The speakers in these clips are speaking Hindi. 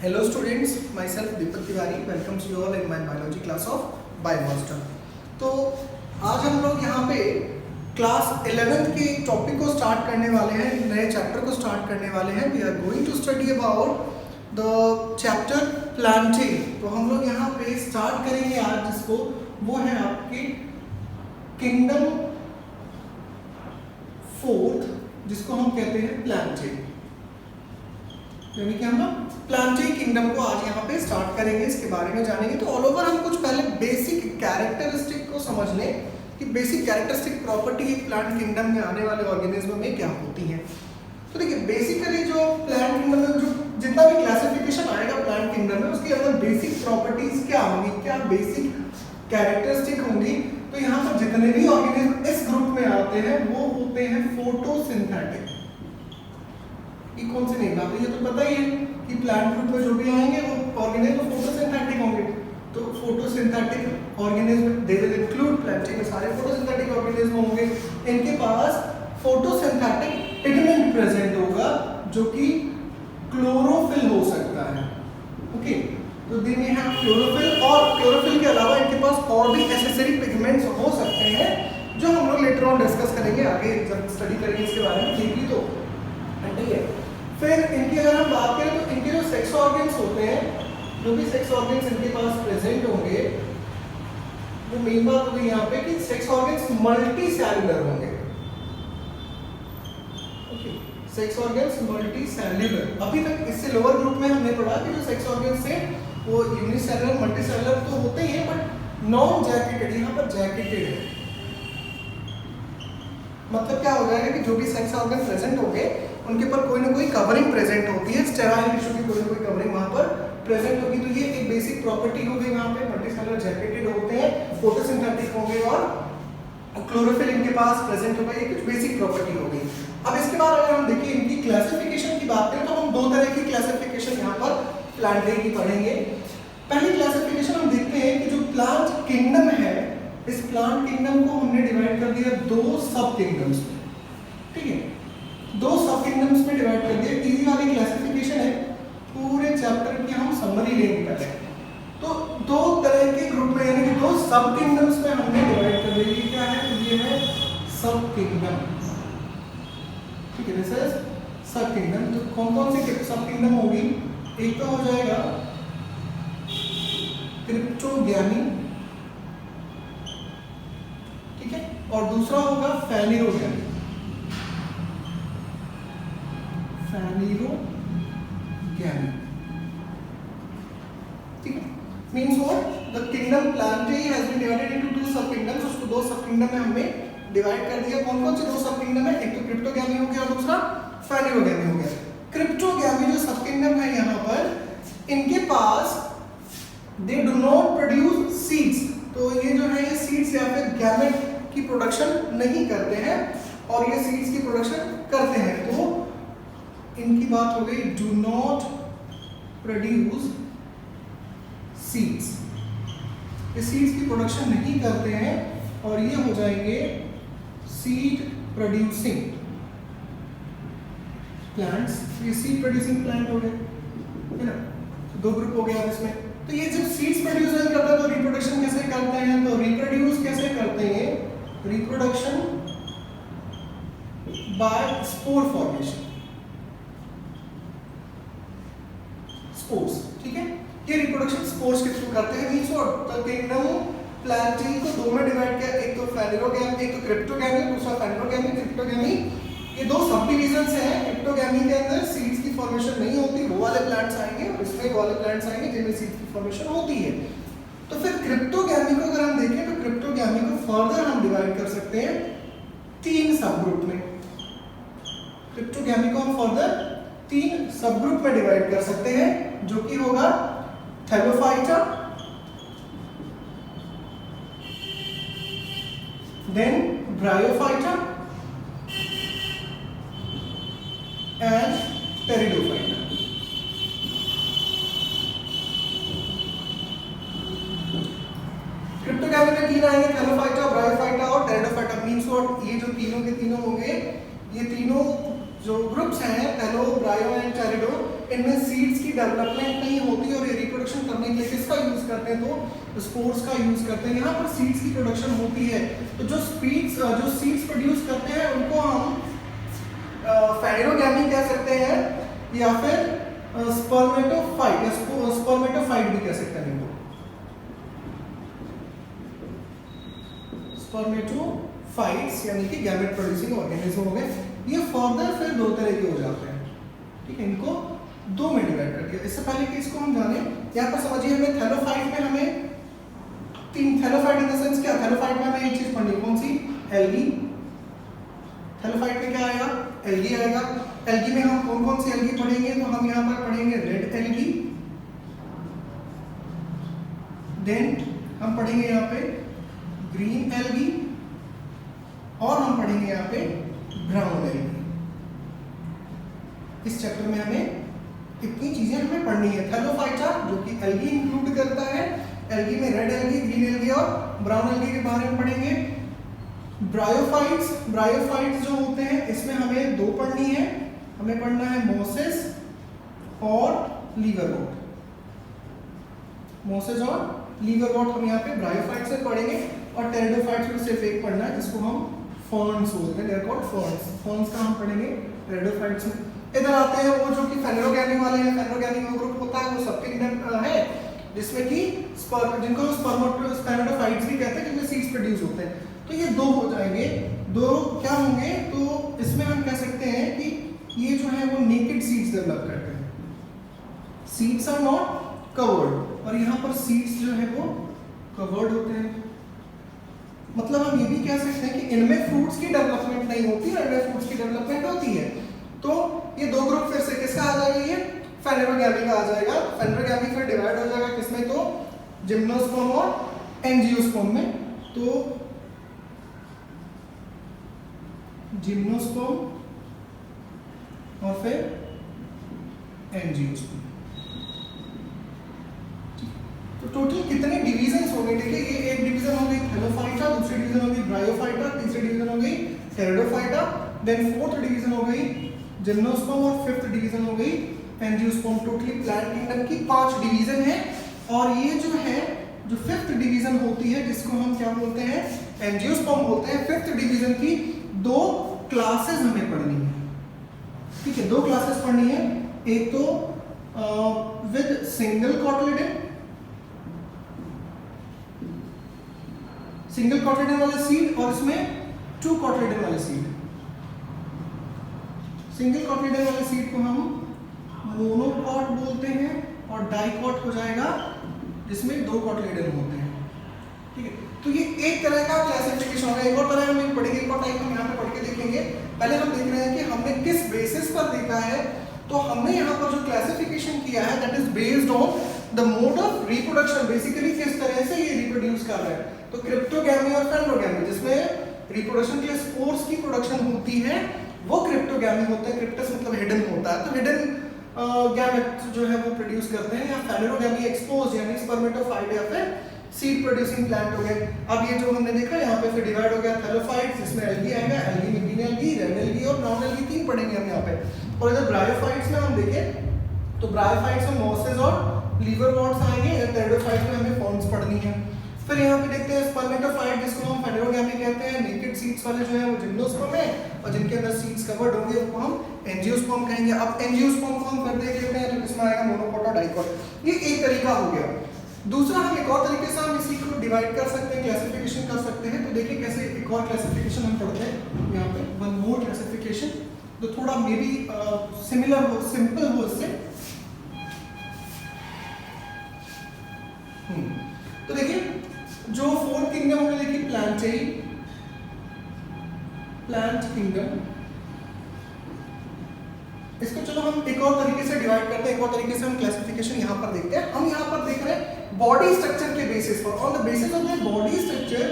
Hello students, myself Deepak Tiwari welcomes you all in my biology class of Biomaster। तो आज हम लोग यहाँ पे क्लास 11th के टॉपिक को स्टार्ट करने वाले हैं, नए चैप्टर को स्टार्ट करने वाले हैं। We are going to study about the chapter planting. तो हम लोग यहाँ पे स्टार्ट करेंगे आज जिसको वो है आपकी किंगडम फोर्थ, जिसको हम कहते हैं प्लांटिंग। यानी कि हम लोग प्लांटिंग किंगडम को आज यहाँ पे स्टार्ट करेंगे, इसके बारे में जानेंगे। तो ऑल ओवर हम कुछ पहले बेसिक कैरेक्टरिस्टिक को समझ लें कि बेसिक कैरेक्टरिस्टिक प्रॉपर्टी एक प्लांट किंगडम में आने वाले ऑर्गेनिज्म में क्या होती है। तो देखिए बेसिकली जो प्लांट किंगडम में जो जितना भी क्लासिफिकेशन आएगा प्लांट किंगडम में, उसके अंदर बेसिक प्रॉपर्टीज क्या होंगी, क्या बेसिक कैरेक्टरिस्टिक होंगी। तो यहाँ पर जितने भी ऑर्गेनिज्म इस ग्रुप में आते हैं वो होते हैं फोटोसिंथेटिक। ये कौन से नहीं आते, ये तो पता ही है कि प्लांट ग्रुप में जो भी आएंगे वो ऑर्गेनिज्म फोटोसिंथेटिक होंगे। तो photosynthetic organism they will include planting में सारे फोटोसिंथेटिक ऑर्गेनिज्म होंगे। इनके पास फोटोसिंथेटिक पिगमेंट प्रेजेंट होगा जो कि क्लोरोफिल हो सकता है। ओके, तो दे मे हैव क्लोरोफिल, और क्लोरोफिल के अलावा इनके पास और भी एसेसरी पिगमेंट्स हो सकते हैं जो हम लोग लेटर ऑन डिस्कस करेंगे आगे जब स्टडी करेंगे इसके बारे में डीपली। तो ठीक है, फिर इनकी अगर हम बात करें तो इनके जो सेक्स ऑर्गन्स होते हैं, जो भी सेक्स ऑर्गन्स इनके पास प्रेजेंट होंगे, वो मेन बात होगी यहाँ पे कि सेक्स ऑर्गन्स मल्टी सेलुलर होंगे। Okay, sex organs multi cellular. अभी तक इससे लोअर ग्रुप में हमने पढ़ा कि जो सेक्स ऑर्गन्स थे वो यूनिसेलुलर मल्टी सेलुलर तो होते ही हैं, बट नॉन जैकेटेड। यहाँ पर जैकेटेड है, मतलब क्या हो जाएगा कि जो भी सेक्स ऑर्गन प्रेजेंट होंगे उनके पर कोई ना कोई कवरिंग प्रेजेंट होती है, स्टेराइल टिश्यू की कोई ना कोई कवरिंग वहां पर प्रेजेंट होगी। तो ये एक बेसिक प्रॉपर्टी हो गई। वहां पे मल्टीसेलुलर जैकेटेड होते हैं, फोटोसिंथेटिक होंगे और क्लोरोफिल इनके पास प्रेजेंट होगा। ये कुछ बेसिक प्रॉपर्टी हो गई। अब इसके बाद अगर हम देखिए इनकी क्लासिफिकेशन की बात करें तो हम दो तरह की क्लासिफिकेशन यहाँ पर प्लांटिंग की पढ़ेंगे। पहली क्लासिफिकेशन हम देखते हैं कि जो प्लांट किंगडम है, इस प्लांट किंगडम को हमने डिवाइड कर दिया दो सब किंगडम्स में। ठीक है, दो सब किंगडम्स में डिवाइड कर दिया। इजी वाली क्लासिफिकेशन है, पूरे चैप्टर की हम समरी लेंगे पहले। तो दो तरह के ग्रुप में यानी कि दो सब किंगडम्स में हमने डिवाइड कर दिया। ये क्या है, तो ये है सब किंगडम। ठीक है, दिस इज सब किंगडम। तो कौन कौन सी सब किंगडम होगी, एक तो हो जाएगा क्रिप्टोगैमी, ठीक है, और दूसरा होगा फेनिरोगैमी। फेनिरोगैमी, ठीक है, means what, the kingdom plantae has been divided into two sub kingdoms. उसको दो सब किंगडम में हमने डिवाइड कर दिया। कौन कौन से दो सब किंगडम है, एक तो क्रिप्टोगैमी हो गया और दूसरा फेनिरोगैमी हो गया। क्रिप्टोगैमी जो सब किंगडम है यहाँ पर, इनके पास they do not produce seeds. तो ये जो है ये सीड्स या फिर गैमेट की प्रोडक्शन नहीं करते हैं, और ये सीड्स की प्रोडक्शन करते हैं। तो इनकी बात हो गई डू नॉट प्रोड्यूस सीड्स, ये सीड्स की प्रोडक्शन नहीं करते हैं और ये हो जाएंगे सीड प्रोड्यूसिंग प्लांट्स। ये सीड प्रोड्यूसिंग प्लांट हो गए, है ना, दो ग्रुप हो गया इसमें। तो ये जब सीड्स प्रोड्यूस नहीं करता तो रिप्रोडक्शन कैसे करते हैं, तो रिप्रोड्यूस कैसे करते हैं, reproduction by spore formation, spores. ठीक है, ये रिप्रोडक्शन स्पोर्स के थ्रू करते हैं। मींस व्हाट, किंगडम प्लांटिंग को दो में डिवाइड किया, एक तो फेनिरोगैमी, एक तो क्रिप्टोगैमी, दूसरा फेनिरोगैमी। क्रिप्टोगैमी ये दो सब डिवीजंस हैं। क्रिप्टोगैमी के अंदर सीड्स की फॉर्मेशन नहीं होती, वो वाले प्लांट्स आएंगे, और इसमें वो वाले प्लांट्स आएंगे जिनमें सीड्स की फॉर्मेशन होती है। तो फिर क्रिप्टोगैमी को अगर हम देखें तो क्रिप्टोगैमी को फर्दर हम डिवाइड कर सकते हैं तीन सब ग्रुप में। क्रिप्टोगैमी को हम फर्दर तीन सब ग्रुप में डिवाइड कर सकते हैं, जो कि होगा thallophyta, then bryophyta and pteridophyta. Cryptogamy में तीन आएंगे, थैलोफाइटा, ब्रायोफाइटा और टेरिडोफाइटा। मींस व्हाट, ये जो तीनों के तीनों होंगे, ये तीनों जो ग्रुप्स हैं थैलो, ब्रायो एंड टेरिडो, इनमें सीड्स की डेवलपमेंट नहीं होती और ये रिप्रोडक्शन करने के लिए किसका यूज करते हैं, तो स्पोर्स का यूज करते हैं। यहाँ पर सीड्स की प्रोडक्शन होती है, तो जो सीड्स प्रोड्यूस करते हैं उनको हम फेनेरोगैमी कह सकते हैं या फिर स्पर्मेटोफाइट या स्पर्मेटोफाइट भी कह सकते हैं इनको। स्पर्मेटोफाइट्स यानी कि गैमेट प्रोड्यूसिंग ऑर्गेनिज्म हो गए। ये फर्दर फिर दो तरह के हो जाते हैं, ठीक है, इनको दो में डिवाइड कर दिया। इससे पहले कि इसको हम जाने, यहाँ पर समझिए हमें थैलोफाइट में हमें तीन, थैलोफाइट इन द सेंस क्या, थैलोफाइट में हमें एक चीज पढ़नी, कौन सी, एल्गी। थैलोफाइट में क्या आएगा, एल्गी आएगा। एल्गी में हम कौन कौन सी एल्गी पढ़ेंगे, तो हम यहाँ पर पढ़ेंगे रेड एल्गी, देन हम पढ़ेंगे यहाँ पे ग्रीन एल्गी और हम पढ़ेंगे यहाँ पे ब्राउन एल्गी। इस चैप्टर में हमें इतनी चीजें हमें पढ़नी है। थैलोफाइटा जो कि एल्गी इंक्लूड करता है, एल्गी में रेड एल्गी, ग्रीन एल्गी और ब्राउन एल्गी के बारे में पढ़ेंगे। ब्रायोफाइट्स जो होते हैं इसमें हमें दो पढ़नी है, हमें पढ़ना है मोसेस और लीवरवॉट। मोसेस और लीवरवॉट हम यहाँ पे ब्रायोफाइट्स में पढ़ेंगे और टेरिडोफाइट्स में सिर्फ एक पढ़ना है जिसको हम फर्न्स बोलते हैं, देयर कॉल्ड फर्न्स। फर्न्स का हम पढ़ेंगे टेरिडोफाइट्स में। इधर आते हैं वो जो कि फेनेरोगैमी वाले हैं। फेनेरोगैमी का ग्रुप होता है वो सबकिंगडम है जिसमें कि जिनको स्पर्मेटोफाइट्स भी कहते हैं, जिनमें सीड्स प्रोड्यूस होते हैं। तो ये दो हो जाएंगे, दो क्या होंगे, तो इसमें हम कह सकते हैं कि ये जो है वो नेकेड सीड्स डेवलप करते हैं, सीड्स आर नॉट कवर्ड, और यहाँ पर सीड्स जो है वो कवर्ड होते हैं। मतलब हम ये भी कह सकते हैं कि इनमें फ्रूट्स की डेवलपमेंट नहीं होती है, इनमें फ्रूट्स की डेवलपमेंट होती है। तो ये दो ग्रुप फिर से किसका आ जाएगा, ये फेनेरोगैमी का आ जाएगा। फेनेरोगैमी फिर डिवाइड हो जाएगा किसमें, तो जिम्नोस्पर्म और एंजियोस्पर्म में। तो जिम्नोस्पर्म और फिर एंजियोस्पर्म। तो टोटल कितने डिवीजन हो गए, देखिए ये एक डिवीजन हो गई थैलोफाइटा, दूसरी डिवीजन हो गई ब्रायोफाइटा, तीसरी डिवीजन हो गई टेरिडोफाइटा, देन फोर्थ डिवीजन हो गई जिम्नोस्पर्म और फिफ्थ डिवीजन हो गई एंजियोस्पर्म। टोटली प्लांट किंगडम की 5 डिवीजन है। और ये जो है जो फिफ्थ डिवीजन होती है जिसको हम क्या बोलते हैं, एंजियोस्पर्म बोलते हैं। फिफ्थ डिवीजन की 2 क्लासेस हमें पढ़नी है, ठीक है, 2 क्लासेस पढ़नी है। एक तो with single cotyledon, single cotyledon वाले सीड, और इसमें 2 कॉटलिडन वाले सीड। सिंगल कॉटलिडन वाले सीड को हम मोनोकॉट बोलते हैं और डाइकॉट हो जाएगा जिसमें 2 कॉटलिडन होते हैं, ठीक है। तो ये एक तरह का क्लासिफिकेशन होगा। एक और तरह हम एक पढ़ेंगे, एक और टाइप हम यहाँ पे पढ़ के देखेंगे। पहले हम देख रहे हैं कि हमने किस बेसिस पर देखा है। तो हमने यहाँ पर जो क्लासिफिकेशन किया है that is based on the mode of reproduction, basically किस तरह से ये रिप्रोड्यूस कर रहे हैं। तो क्रिप्टोगैमी और फेनेरोगैमी, जिसमें रिप्रोडक्शन के लिए स्पोर्स की प्रोडक्शन होती है, वो क्रिप्टोगैमी होते हैं। क्रिप्टस मतलब हिडन होता है, तो हिडन गैमेट जो है वो प्रोड्यूस करते हैं। या फेनेरोगैमी एक्सपोज यानी स्पर्मेटोफाइट या फिर सीड प्रोड्यूसिंग प्लांट हो गए। अब ये जो हमने देखा यहाँ पे फिर डिवाइड हो गया थैलोफाइट्स, जिसमें एल्गी आएगा, एल्गी में ग्रीन एल्गी, रेड एल्गी और ब्राउन एल्गी 3 पढ़ेंगे हम यहाँ पे। और इधर ब्रायोफाइट्स में हम देखें तो ब्रायोफाइट्स में मोसेस और लीवरवॉट्स आएंगे। टेरिडोफाइट्स में हमें फॉर्म्स पढ़नी है। फिर यहाँ पे देखते हैं स्पर्मेटोफाइट जिसको हम फेनेरोगैमी कहते हैं। नेकेड सीड्स वाले जो है वो जिम्नोस्पर्म है और जिनके अंदर सीड्स कवर्ड होंगे उसको हम एंजियोस्पर्म कहेंगे। अब एंजियोस्पर्म को हम फिर देख लेते हैं, तो इसमें आएगा मोनोकॉट और डाइकॉट। ये एक तरीका हो गया। दूसरा हम एक और तरीके से हम इसी को डिवाइड कर सकते हैं, क्लासिफिकेशन कर सकते हैं। तो देखिए कैसे एक और क्लासिफिकेशन हम पढ़ते हैं यहाँ पे, वन मोर क्लासिफिकेशन जो थोड़ा मे बी सिमिलर हो, सिंपल हो इससे। तो देखिए जो फोर्थ किंगडम हमने देखी प्लांट किंगडम, इसको चलो हम एक और तरीके से डिवाइड करते हैं, एक और तरीके से हम क्लासिफिकेशन यहाँ पर देखते हैं। हम यहाँ पर देख रहे हैं बॉडी स्ट्रक्चर के बेसिस पर। On the basis of the body structure,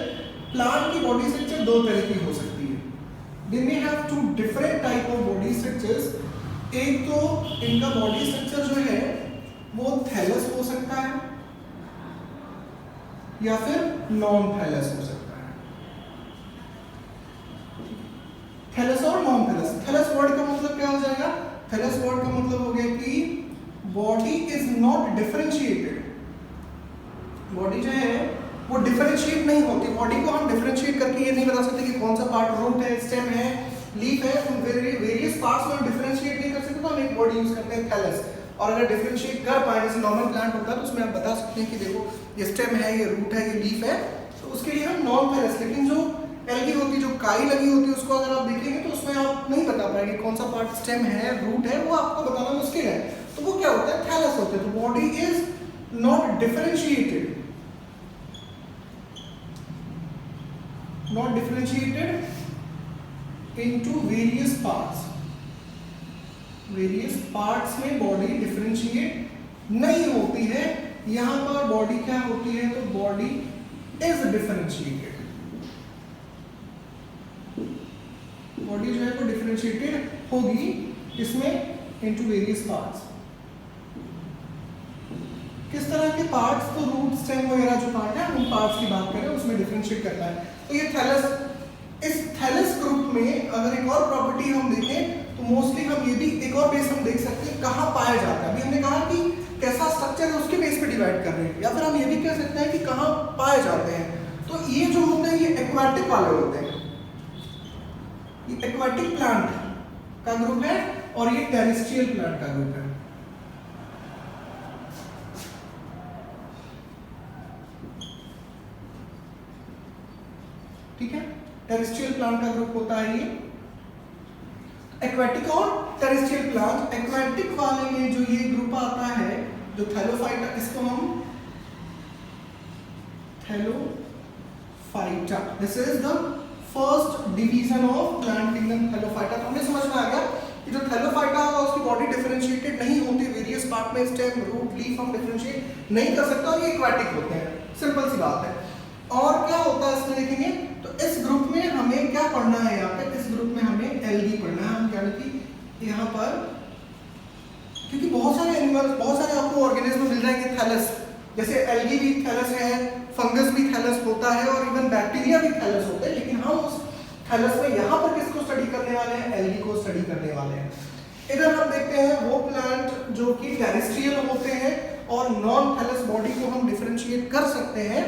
plant की बॉडी स्ट्रक्चर 2 तरह की हो सकती है। They may have 2 different type of body structures. एक तो इनका बॉडी स्ट्रक्चर जो है वो थैलस हो सकता है या फिर नॉन थैलस हो सकता है। थैलस और नॉन थैलस। थैलस वर्ड का मतलब क्या हो जाएगा, थैलस वर्ड का मतलब हो गया कि body is not differentiated, body जो है वो डिफरेंशिएट नहीं होती। बॉडी को हम डिफरेंशिएट करके ये नहीं बता सकते कि कौन सा पार्ट रूट है, स्टेम है, लीफ है, उन वेरियस पार्ट्स में हम डिफरेंशिएट नहीं कर सकते, तो हम एक वर्ड यूज करते हैं थैलस। और अगर डिफरेंशिएट कर पाए, जैसे नॉर्मल प्लांट होता है तो उसमें आप बता सकते हैं कि देखो ये स्टेम है, ये रूट है, ये लीफ है, तो उसके लिए हम नॉन थैलस। लेकिन जो एल्गी होती है, जो काई लगी होती है, उसको अगर आप देखेंगे तो उसमें आप नहीं बता पाएंगे कौन सा पार्ट स्टेम है, रूट है, वो आपको बताना मुश्किल है। तो वो क्या होता है, थैलस होता है। तो body is not differentiated, not differentiated into various parts, various parts में बॉडी डिफरेंशिएट नहीं होती है। यहाँ पर बॉडी क्या होती है, तो बॉडी इज डिफरेंशिएटेड, बॉडी जो है वो डिफरेंशिएटेड होगी इसमें इनटू वेरियस पार्ट्स। किस तरह के पार्ट्स, तो रूट, स्टेम वगैरह जो पार्ट है उन पार्ट्स की बात करें, उसमें डिफरेंशिएट करता है। तो ये थैलस, इस थैलस ग्रुप में अगर एक और प्रॉपर्टी हम देखें तो मोस्टली हम ये भी एक और बेस हम देख सकते हैं कहाँ पाया जाता है। अभी हमने कहा कि कैसा स्ट्रक्चर है उसके बेस पे डिवाइड कर रहे हैं, या फिर हम ये भी कह सकते हैं कि कहाँ पाए जाते हैं। तो ये जो होते हैं ये एक्वाटिक वाले होते हैं, ये एक्वाटिक प्लांट का ग्रुप है और ये टेरेस्ट्रियल प्लांट का ग्रुप है। ठीक है, टेरेस्ट्रियल प्लांट का ग्रुप होता है ये एक्वाटिक और टेरेस्ट्रियल प्लांट। एक्वाटिक वाले में जो ये ग्रुप आता है, जो थैलोफाइटा, इसको हम Thallophyta, this is the first division of plant kingdom Thallophyta. तो हमें समझ में आ गया कि जो थैलोफाइटा होगा उसकी बॉडी डिफरेंशिएटेड नहीं होती, वेरियस पार्ट में स्टेम, रूट, लीफ हम डिफरेंशिएट नहीं कर सकते, और ये एक्वाटिक होते हैं, सिंपल सी बात है। और क्या होता है इसमें देखेंगे तो इस ग्रुप में हमें क्या पढ़ना है, यहाँ पे इस ग्रुप में हमें एल्गी पढ़ना है। हम यानी कि यहाँ पर, क्योंकि बहुत सारे एनिमल्स, बहुत सारे आपको ऑर्गेनिज्म मिल जाएंगे थैलस, जैसे एल्गी भी थैलस है, फंगस भी थैलस होता है, और इवन बैक्टीरिया भी थैलस होते हैं। लेकिन हम उस थैलस में यहाँ पर किसको स्टडी करने वाले हैं, एल्गी को स्टडी करने वाले हैं। इधर हम देखते हैं वो प्लांट जो कि टेरेस्ट्रियल होते हैं और नॉन थैलस बॉडी को हम डिफरेंशिएट कर सकते हैं।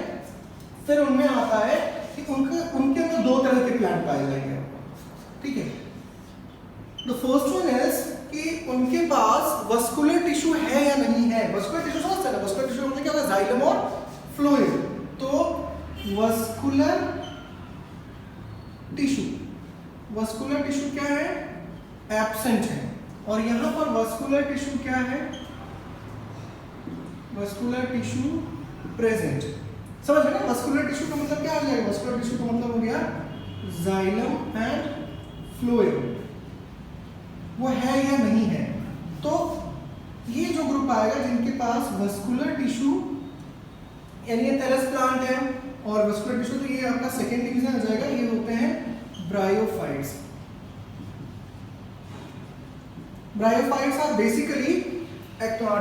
फिर उनमें आता है कि उनके अंदर दो तरह के प्लांट पाए जाएंगे, ठीक है। द फर्स्ट वन इज कि उनके पास वस्कुलर टिश्यू है या नहीं है। वस्कुलर टिश्यू समझते हैं ना, वस्कुलर टिश्यू मतलब क्या होता है, जाइलम और फ्लोएम। तो वस्कुलर टिश्यू, वस्कुलर टिश्यू क्या है, एब्सेंट है। और यहाँ पर वस्कुलर टिश्यू क्या है, वस्कुलर टिश्यू प्रेजेंट। समझ गए ना, वस्कुलर टिश्यू का मतलब क्या आ जाएगा, वस्कुलर टिश्यू का मतलब हो गया जाइलम एंड फ्लोएम, वो है या नहीं है। तो ये जो ग्रुप आएगा जिनके पास वस्कुलर टिश्यू, यानी ये थैलस प्लांट है और वस्कुलर टिश्यू, तो ये आपका सेकेंड डिवीजन आ जाएगा, ये होते हैं bryophytes. Bryophytes are basically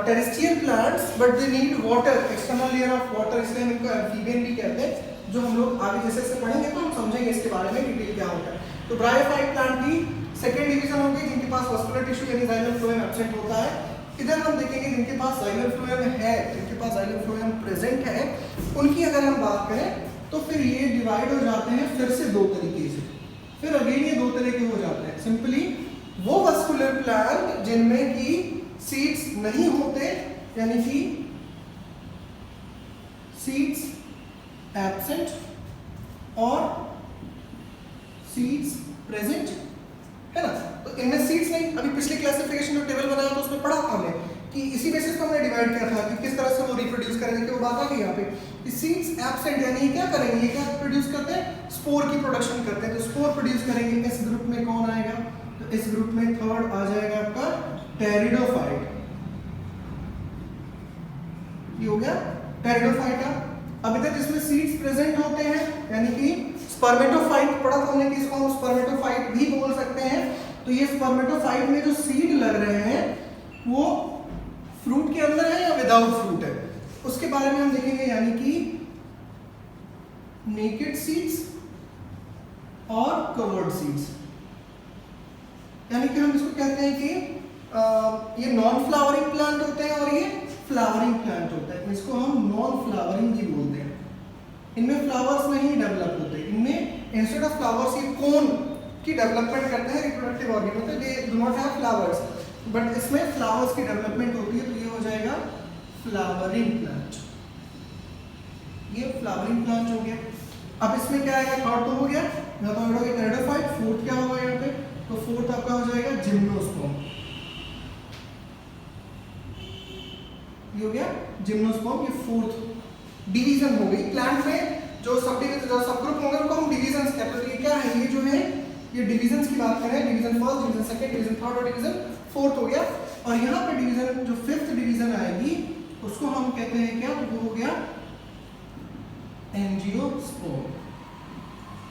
terrestrial plants but they need water, external layer of water, इसलिए हम इनको एम्फीबियन भी कहते हैं। जो हम लोग आगे जैसे जैसे पढ़ेंगे तो हम समझेंगे इसके बारे में डिटेल क्या होता है। तो ब्रायोफाइट प्लांट की सेकेंड डिवीजन होगी जिनके पास वस्कुलर टिश्यू यानी जाइलम फ्लोएम एब्सेंट होता है। इधर हम देखेंगे जिनके पास जाइलम फ्लोएम है, जिनके पास जाइलम फ्लोएम प्रेजेंट है, उनकी अगर हम बात करें तो फिर ये डिवाइड हो जाते हैं फिर से दो तरीके से। फिर अगेन ये दो तरह के हो जाते हैं। सिंपली वो वस्कुलर प्लांट जिनमें की सीड्स नहीं होते, यानी कि सीड्स एब्सेंट और सीड्स प्रेजेंट, है ना। तो इनमें सीड्स नहीं, अभी पिछली क्लासिफिकेशन जो टेबल बनाया था उसमें पढ़ा था हमने कि इसी बेसिस पर हमने डिवाइड किया था कि किस तरह से वो रिप्रोड्यूस करेंगे, कि वो बात आ गई यहाँ पे। सीड्स एब्सेंट यानी क्या करेंगे, ये क्या प्रोड्यूस करते हैं, स्पोर की प्रोडक्शन करते हैं। तो स्पोर प्रोड्यूस करेंगे। इस ग्रुप में कौन आएगा, तो इस ग्रुप में थर्ड आ जाएगा आपका टेरिडोफाइट। ये हो गया टेरिडोफाइटा। अब इधर जिसमें सीड्स प्रेजेंट होते हैं यानी कि स्पर्मेटोफाइट पढ़ा था हमने कि इसको हम स्पर्मेटोफाइट भी बोल सकते हैं। तो ये स्पर्मेटोफाइट में जो सीड लग रहे हैं वो फ्रूट के अंदर है या विदाउट फ्रूट है, उसके बारे में हम देखेंगे, यानी कि नेकेड सीड्स और कवर्ड सीड्स। यानी कि हम इसको कहते हैं कि ये नॉन फ्लावरिंग प्लांट होते हैं और ये फ्लावरिंग प्लांट होता है। इसको हम नॉन फ्लावरिंग भी बोलते हैं। इनमें फ्लावर्स नहीं डेवलप होते, इनमें इंस्टेड ऑफ फ्लावर्स ये कोन की डेवलपमेंट करते हैं। रिप्रोडक्टिव ऑर्गन होते हैं, दे do not have flowers, but इसमें फ्लावर्स की डेवलपमेंट होती है। तो ये हो जाएगा फ्लावरिंग प्लांट। ये फ्लावरिंग प्लांट हो गया। अब इसमें क्या आएगा, थर्ड तो हो गया, यहाँ तो टेरिडोफाइट। फोर्थ क्या होगा यहाँ पे, तो फोर्थ आपका हो जाएगा जिम्नोस्पर्म। ये हो गया जिम्नोस्पर्म। ये फोर्थ डिवीजन हो गई। प्लांट में जो सब ग्रुप होंगे उनको हम डिवीजन कहते हैं। ये क्या है, ये जो है ये डिवीजन की बात करें, division first, division second, division third और डिवीजन फोर्थ हो गया। और यहाँ पे डिवीजन जो फिफ्थ डिवीजन आएगी उसको हम कहते हैं क्या, तो वो हो गया एंजियोस्पर्म।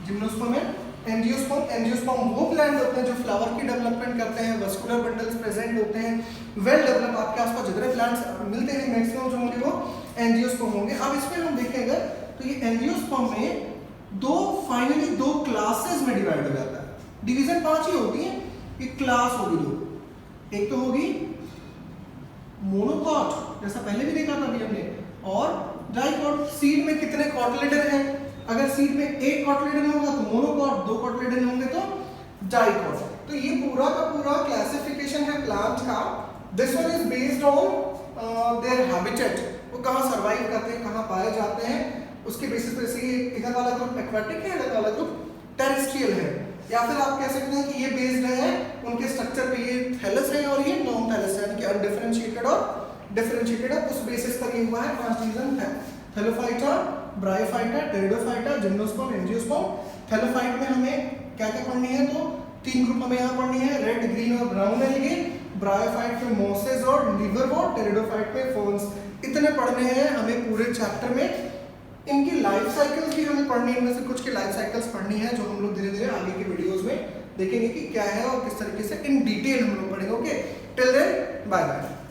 जिम्नोस्पर्म है एंजियोस्पर्म। एंजियोस्पर्म वो प्लांट होते हैं जो फ्लावर की डेवलपमेंट करते हैं, वस्कुलर बंडल्स प्रेजेंट होते हैं, वेल डेवलप। आपके आसपास जितने प्लांट्स मिलते हैं मैक्सिमम जो होंगे वो एंजियोस्पर्म होंगे। अब इसमें हम देखेंगे तो ये एंजियोस्पर्म में फाइनली दो क्लासेस में डिवाइड हो जाता है। डिवीजन 5 ही होती है, ये क्लास होगी दो। एक तो होगी मोनोकॉट, जैसा पहले भी देखा था अभी हमने, और डाइकॉट। सीड में कितने कॉटिलेडन हैं, अगर सीड में एक कॉटिलेडन होगा तो मोनोकॉट, दो कॉटिलेडन होंगे तो डाइकॉट। तो ये पूरा का पूरा क्लासिफिकेशन है प्लांट का। This one is based on their habitat, वो कहाँ सर्वाइव करते हैं, कहाँ पाए जाते हैं, उसके बेसिस पे से इधर वाला ग्रुप एक्वाटिक है, इधर वाला ग्रुप टेरेस्ट्रियल है। या फिर आप कह सकते हैं कि ये बेस्ड है उनके स्ट्रक्चर पे, ये थैलस है और ये नॉन थैलस है, यानी कि अनडिफरेंशिएटेड और डिफरेंशिएटेड है। उस बेसिस पर ये हुआ है। 5 डिवीजन है, Thallophyta, bryophyta, pteridophyta, gymnosperm, angiosperm. Thallophyte में हमें क्या क्या पढ़नी है, तो 3 ग्रुप हमें यहाँ पढ़नी है, रेड, ग्रीन और ब्राउन एल्गे। ब्रायोफाइट में मॉसेस और लिवरवॉर्ट, टेरिडोफाइट में फर्न्स। इतने पढ़ने हैं हमें पूरे चैप्टर में। इनकी लाइफ साइकिल्स भी हमें पढ़नी है, इनमें से कुछ की लाइफ साइकिल्स पढ़नी है जो हम लोग धीरे धीरे आगे के वीडियोस में देखेंगे कि क्या है और किस तरीके से इन डिटेल हम लोग पढ़ेंगे। Okay, till then bye bye.